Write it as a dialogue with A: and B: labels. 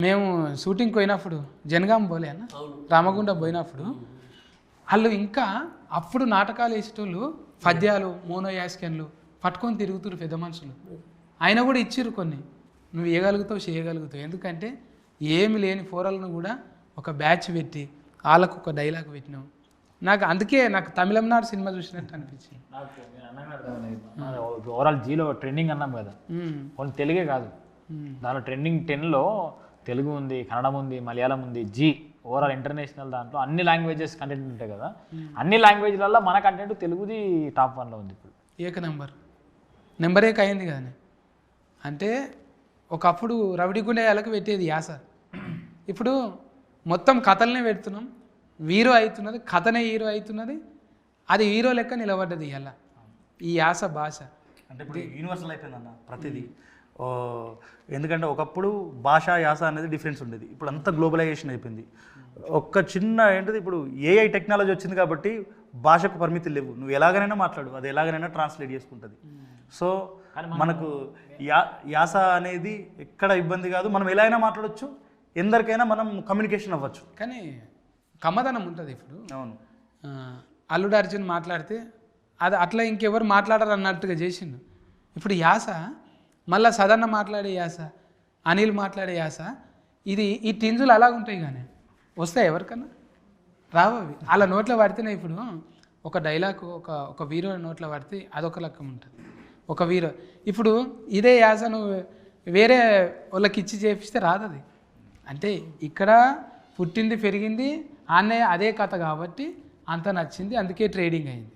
A: మేము షూటింగ్కి పోయినప్పుడు జనగాం పోలే అన్న రామగుండం పోయినప్పుడు వాళ్ళు ఇంకా అప్పుడు నాటకాలు వేసేటోళ్ళు పద్యాలు మోనోయాస్కెన్లు పట్టుకొని తిరుగుతురు పెద్ద మనుషులు. ఆయన కూడా ఇచ్చిర్రు కొన్ని, నువ్వు వేయగలుగుతావు చేయగలుగుతావు. ఎందుకంటే ఏమి లేని ఫోరల్ను కూడా ఒక బ్యాచ్ పెట్టి వాళ్ళకు ఒక డైలాగ్ పెట్టినావు. నాకు అందుకే నాకు తమిళనాడు సినిమా చూసినట్టు అనిపించింది.
B: ఓవరాల్ జీలో ట్రెండింగ్ అన్నాం కదా, కొన్ని తెలుగే కాదు, దానిలో ట్రెండింగ్ 10లో తెలుగు ఉంది, కన్నడం ఉంది, మలయాళం ఉంది, జీ ఓవరాల్ ఇంటర్నేషనల్ దాంట్లో అన్ని లాంగ్వేజెస్ కంటెంట్ ఉంటాయి కదా. అన్ని లాంగ్వేజ్లలో మన కంటెంట్ తెలుగుది టాప్ 1లో ఉంది. ఇప్పుడు
A: ఏక నెంబర్ ఏక అయింది కానీ, అంటే ఒకప్పుడు రవిడిగుండేయాలకు పెట్టేది యాస, ఇప్పుడు మొత్తం కథలనే పెడుతున్నాం. హీరో అవుతున్నది, కథనే హీరో అవుతున్నది, అది హీరో లెక్క నిలబడ్డది ఇలా ఈ యాస భాష.
C: అంటే ఇప్పుడు యూనివర్సల్ అయిపోయిందన్న ప్రతిదీ. ఎందుకంటే ఒకప్పుడు భాష యాస అనేది డిఫరెన్స్ ఉండేది, ఇప్పుడు అంతా గ్లోబలైజేషన్ అయిపోయింది. ఒక్క చిన్న ఏంటిది, ఇప్పుడు ఏఐ టెక్నాలజీ వచ్చింది కాబట్టి భాషకు పరిమితులు లేవు, నువ్వు ఎలాగైనా మాట్లాడు, అది ఎలాగైనా ట్రాన్స్లేట్ చేసుకుంటుంది. సో మనకు యాస అనేది ఎక్కడ ఇబ్బంది కాదు, మనం ఎలా అయినా మాట్లాడవచ్చు, ఎందరికైనా మనం కమ్యూనికేషన్ అవ్వచ్చు.
A: కానీ కమ్మదనం ఉంటుంది. ఇప్పుడు
C: అవును,
A: అల్లుడు అర్జున్ మాట్లాడితే అది అట్లా ఇంకెవరు మాట్లాడరు అన్నట్టుగా చేసిండు. ఇప్పుడు యాస మళ్ళీ సదన్న మాట్లాడే యాస, అనిల్ మాట్లాడే యాస, ఇది ఈ టింజులు అలాగ ఉంటాయి కానీ వస్తాయి ఎవరికన్నా రావవి. అలా నోట్లో పడితేనే ఇప్పుడు ఒక డైలాగ్ ఒక హీరో నోట్లో పడితే అదొక లెక్క ఉంటుంది. ఒక హీరో ఇప్పుడు ఇదే యాస నువ్వు వేరే వాళ్ళకి ఇచ్చి చేపిస్తే రాదు అది. అంటే ఇక్కడ పుట్టింది పెరిగింది అదే కథ కాబట్టి అంత నచ్చింది, అందుకే ట్రేడింగ్ అయింది.